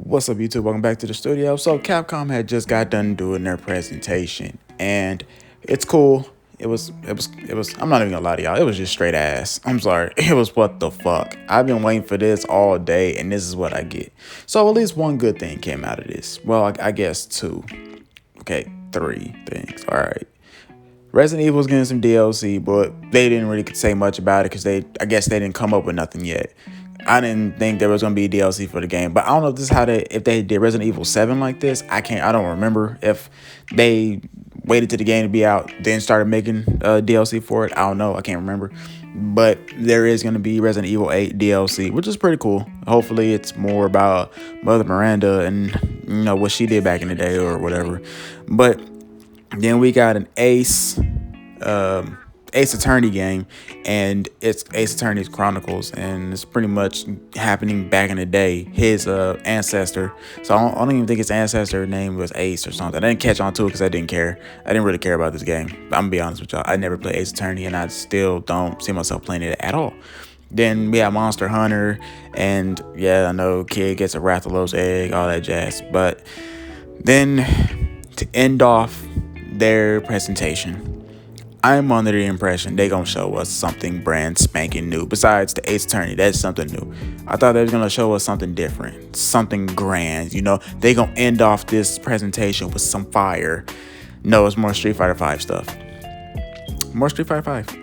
What's up, YouTube? Welcome back to the studio. So Capcom had just got done doing their presentation, and it's cool. It was. I'm not even gonna lie to y'all. It was just straight ass. I'm sorry. It was what the fuck. I've been waiting for this all day, and this is what I get. So at least one good thing came out of this. Well, I guess two. Okay, three things. All right. Resident Evil's getting some DLC, but they didn't really say much about it because I guess they didn't come up with nothing yet. I didn't think there was gonna be DLC for the game, but I don't know if this is how if they did Resident Evil 7 like this. I don't remember if they waited to the game to be out, then started making DLC for it. I don't know. I can't remember. But there is gonna be Resident Evil 8 DLC, which is pretty cool. Hopefully it's more about Mother Miranda and what she did back in the day or whatever. But then we got an Ace Attorney game, and it's Ace Attorney's Chronicles, and it's pretty much happening back in the day. His ancestor, so I don't even think his ancestor name was Ace or something. I didn't catch on to it because I didn't care. I didn't really care about this game. I'm gonna be honest with y'all. I never played Ace Attorney, and I still don't see myself playing it at all. Then we have Monster Hunter, and yeah, I know kid gets a Rathalos egg, all that jazz. But then to end off their presentation, I'm under the impression they gonna show us something brand spanking new. Besides the Ace Attorney, that's something new. I thought they was gonna show us something different, something grand. They gonna end off this presentation with some fire. No, it's more Street Fighter 5 stuff. More Street Fighter 5.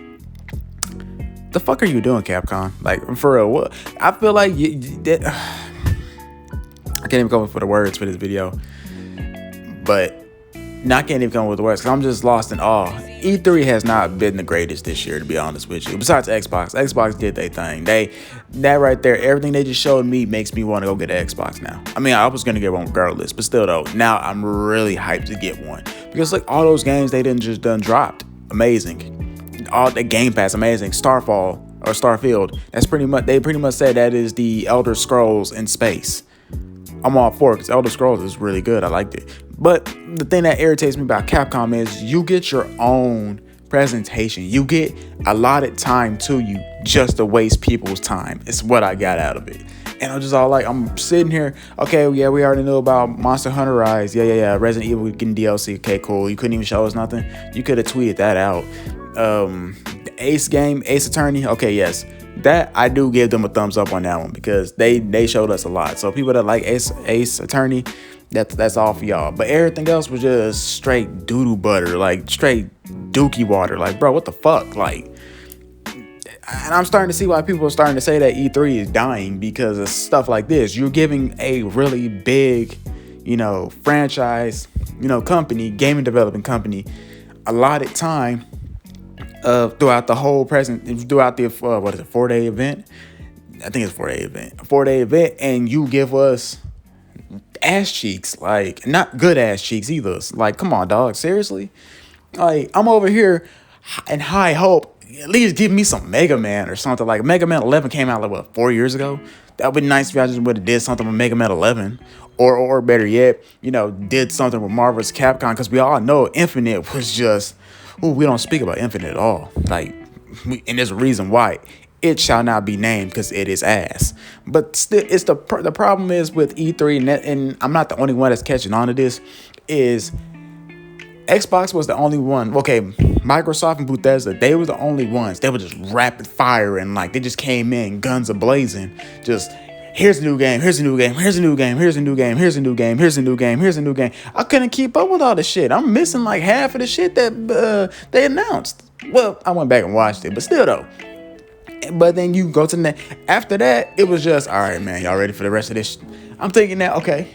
The fuck are you doing, Capcom? Like, for real, what? I feel like I can't even come up with the words for this video, but. I can't even come up with the words because I'm just lost in awe. E3 has not been the greatest this year, to be honest with you. Besides Xbox. Xbox did their thing. That right there, everything they just showed me makes me want to go get an Xbox now. I mean, I was going to get one regardless, but still though, now I'm really hyped to get one. Because like all those games they didn't just done dropped. Amazing. All the Game Pass, amazing. Starfall or Starfield. They pretty much said that is the Elder Scrolls in space. I'm all for it because Elder Scrolls is really good. I liked it. But the thing that irritates me about Capcom is you get your own presentation. You get allotted time to you just to waste people's time. It's what I got out of it. And I'm just all like, I'm sitting here. Okay, yeah, we already know about Monster Hunter Rise. Yeah. Resident Evil getting DLC. Okay, cool. You couldn't even show us nothing. You could have tweeted that out. The Ace game, Ace Attorney. Okay, yes. That I do give them a thumbs up on that one because they showed us a lot. So people that like Ace Attorney, that's all for y'all. But everything else was just straight doo-doo butter, like straight dookie water. Like, bro, what the fuck? Like, and I'm starting to see why people are starting to say that E3 is dying because of stuff like this. You're giving a really big, franchise, company, gaming development company, allotted time throughout the 4-day event. I think it's 4-day event. A 4-day event, and you give us ass cheeks, like not good ass cheeks either. Like, come on, dog, seriously. Like, I'm over here in high hope. At least give me some Mega Man or something. Like Mega Man 11 came out like 4 years ago. That would be nice if y'all just would have did something with Mega Man 11, or better yet, did something with Marvel's Capcom, because we all know Infinite was just. Ooh, we don't speak about Infinite at all. Like, and there's a reason why. It shall not be named because it is ass. But still, it's the problem is with E3, and I'm not the only one that's catching on to this, is Xbox was the only one. Okay, Microsoft and Bethesda, they were the only ones. They were just rapid fire, and like they just came in guns a-blazing. Just, here's a new game, here's a new game, here's a new game, here's a new game, here's a new game, here's a new game, here's a new game. I couldn't keep up with all the shit. I'm missing like half of the shit that they announced. Well, I went back and watched it, but still though. But then you go to the after that, it was just, all right, man, y'all ready for the rest of this? I'm thinking that, okay.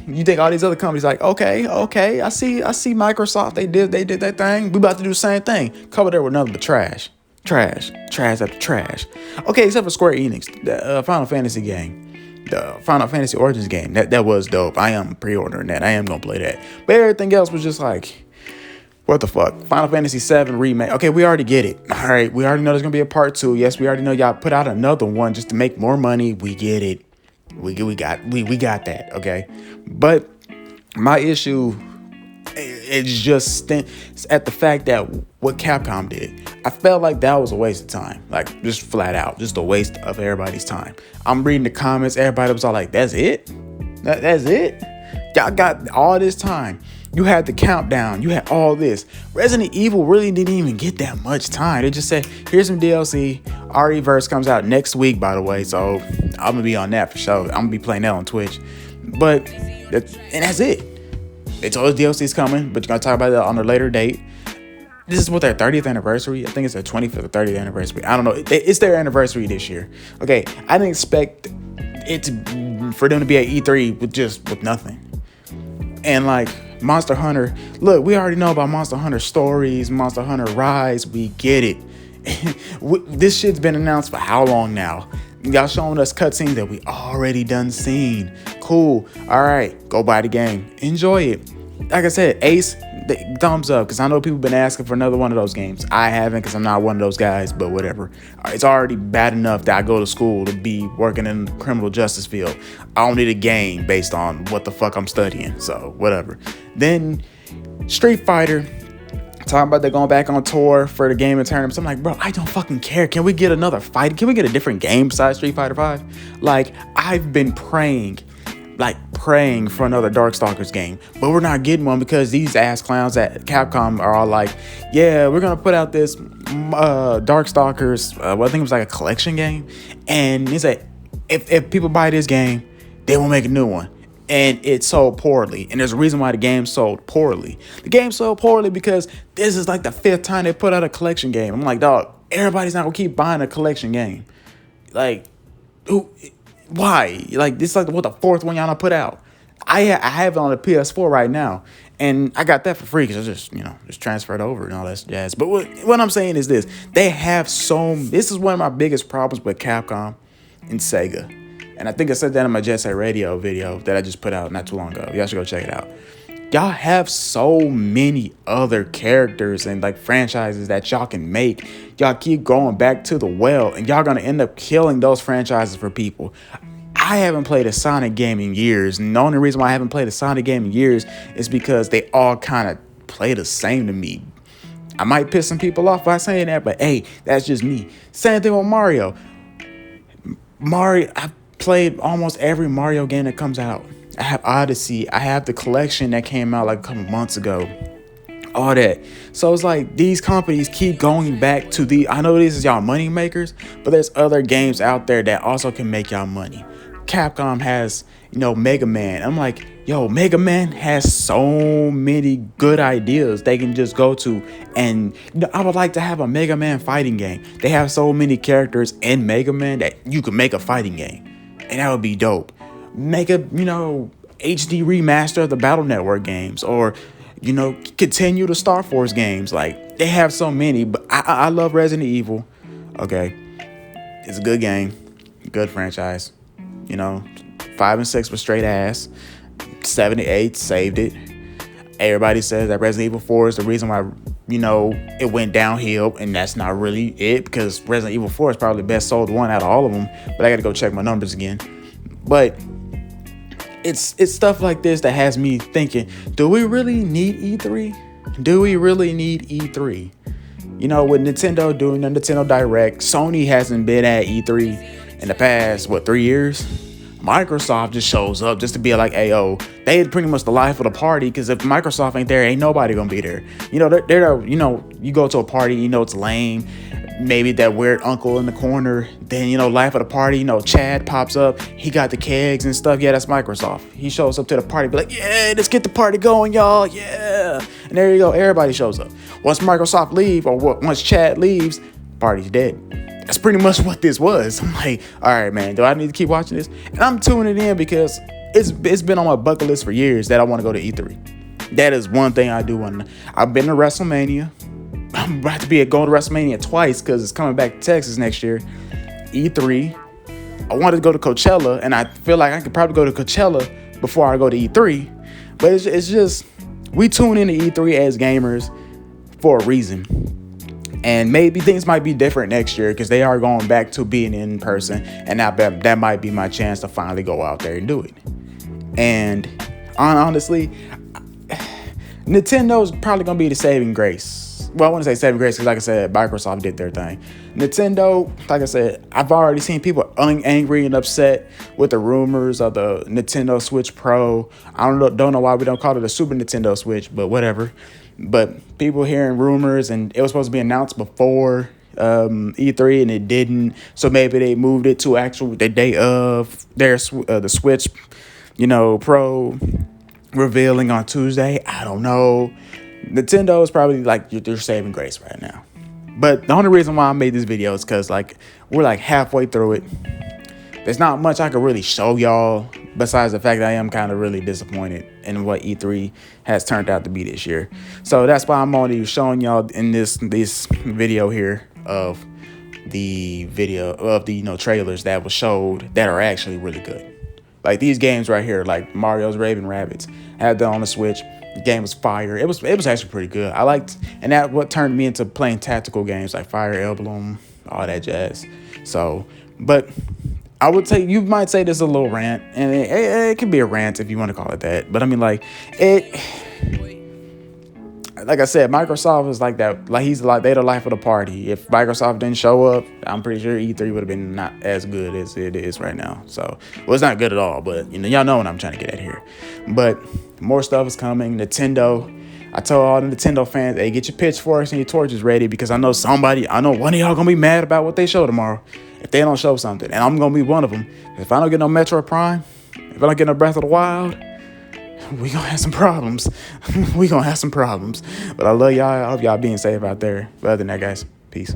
You think all these other companies like, okay. I see Microsoft. They did that thing. We about to do the same thing. Cover there with nothing but trash after trash. Okay, except for Square Enix, the Final Fantasy game, the Final Fantasy Origins game. That was dope. I am pre-ordering that. I am gonna play that. But everything else was just like, what the fuck? Final Fantasy 7 remake. Okay, we already get it. All right, we already know there's gonna be a part 2. Yes, we already know y'all put out another one just to make more money. We get it. We got that. Okay, but my issue It's just at the fact that what Capcom did. I felt like that was a waste of time. Like, just flat out, just a waste of everybody's time. I'm reading the comments. Everybody was all like, that's it? That's it? Y'all got all this time. You had the countdown. You had all this. Resident Evil really didn't even get that much time. They just said, here's some DLC. RE-verse comes out next week, by the way. So I'm going to be on that for sure. I'm going to be playing that on Twitch. But, and that's it. They told us DLC's coming, but you're going to talk about that on a later date. This is what their 30th anniversary. I think it's their 25th or 30th anniversary. I don't know. It's their anniversary this year. Okay, I didn't expect for them to be at E3 with nothing. And like Monster Hunter, look, we already know about Monster Hunter stories, Monster Hunter Rise. We get it. This shit's been announced for how long now? Y'all showing us cutscenes that we already done seen. Cool. All right, go buy the game. Enjoy it. Like I said, Ace, thumbs up, because I know people been asking for another one of those games. I haven't, because I'm not one of those guys, but whatever. It's already bad enough that I go to school to be working in the criminal justice field. I don't need a game based on what the fuck I'm studying, so whatever. Then Street Fighter, talking about they're going back on tour for the game and tournaments. I'm like, bro, I don't fucking care. Can we get another fight? Can we get a different game besides Street Fighter 5? Like, I've been praying for another Darkstalkers game, but we're not getting one because these ass clowns at Capcom are all like, yeah, we're gonna put out this Darkstalkers, I think it was like a collection game, and it's like, if people buy this game, they will make a new one. And it sold poorly. And there's a reason why the game sold poorly. The game sold poorly because this is like the 5th time they put out a collection game. I'm like, dog, everybody's not gonna keep buying a collection game. Like, why? Like, this is like the 4th one y'all done put out. I have it on the PS4 right now. And I got that for free because I just transferred over and all that jazz. But what I'm saying is this. They have this is one of my biggest problems with Capcom and Sega. And I think I said that in my Jet Set Radio video that I just put out not too long ago. Y'all should go check it out. Y'all have so many other characters and like franchises that y'all can make. Y'all keep going back to the well, and y'all gonna end up killing those franchises for people. I haven't played a Sonic game in years, and the only reason why I haven't played a Sonic game in years is because they all kind of play the same to me. I might piss some people off by saying that, but hey, that's just me. Same thing with Mario. I've played almost every Mario game that comes out. I have Odyssey. I have the collection that came out like a couple months ago. All that. So it's like these companies keep going back to I know this is y'all money makers, but there's other games out there that also can make y'all money. Capcom has, Mega Man. I'm like, yo, Mega Man has so many good ideas they can just go to. And I would like to have a Mega Man fighting game. They have so many characters in Mega Man that you could make a fighting game. And that would be dope. Make a, HD remaster of the Battle Network games, or, continue the Star Force games. Like, they have so many, but I love Resident Evil. Okay. It's a good game. Good franchise. 5 and 6 was straight ass. 7 and 8 saved it. Everybody says that Resident Evil 4 is the reason why, it went downhill, and that's not really it, because Resident Evil 4 is probably the best sold one out of all of them, but I gotta go check my numbers again. But it's stuff like this that has me thinking, do we really need E3? Do we really need E3? With Nintendo doing the Nintendo Direct, Sony hasn't been at E3 in the past, 3 years? Microsoft just shows up just to be like, ayo, they pretty much the life of the party, because if Microsoft ain't there, ain't nobody gonna be there. They're you go to a party, it's lame. Maybe that weird uncle in the corner. Then, life of the party, Chad pops up. He got the kegs and stuff. Yeah, that's Microsoft. He shows up to the party, be like, yeah, let's get the party going, y'all. Yeah. And there you go. Everybody shows up. Once Microsoft leave, or once Chad leaves, party's dead. That's pretty much what this was. I'm like, all right, man, do I need to keep watching this? And I'm tuning in because it's been on my bucket list for years that I want to go to E3. That is one thing I do want to. I've been to WrestleMania. I'm about to be going to WrestleMania twice because it's coming back to Texas next year. E3. I wanted to go to Coachella, and I feel like I could probably go to Coachella before I go to E3. But it's just, we tune into E3 as gamers for a reason. And maybe things might be different next year because they are going back to being in person. And that might be my chance to finally go out there and do it. And honestly, Nintendo's probably gonna be the saving grace. Well, I want to say saving grace because, like I said, Microsoft did their thing. Nintendo, like I said, I've already seen people angry and upset with the rumors of the Nintendo Switch Pro. I don't know why we don't call it a Super Nintendo Switch, but whatever. But people hearing rumors, and it was supposed to be announced before E3, and it didn't. So maybe they moved it to the day of the Switch, Pro revealing on Tuesday. I don't know. Nintendo is probably like their saving grace right now. But the only reason why I made this video is because we're halfway through it. There's not much I could really show y'all besides the fact that I am kind of really disappointed in what E3 has turned out to be this year. So that's why I'm only showing y'all in this video here of the trailers that were showed that are actually really good. Like these games right here, like Mario's Raving Rabbids, had that on the Switch. The game was fire. It was actually pretty good. I liked, and that what turned me into playing tactical games like Fire Emblem, all that jazz. So, but I would say, you might say this is a little rant, and it could be a rant if you want to call it that. But I mean, like I said, Microsoft is like that. They're the life of the party. If Microsoft didn't show up, I'm pretty sure E3 would have been not as good as it is right now. So, well, it's not good at all, but y'all know what I'm trying to get at here. But more stuff is coming. Nintendo. I told all the Nintendo fans, hey, get your pitchforks and your torches ready, because I know one of y'all gonna be mad about what they show tomorrow if they don't show something, and I'm gonna be one of them. If I don't get no Metro Prime, if I don't get no Breath of the Wild, we gonna have some problems. But I love y'all. I hope y'all being safe out there. But other than that, guys, peace.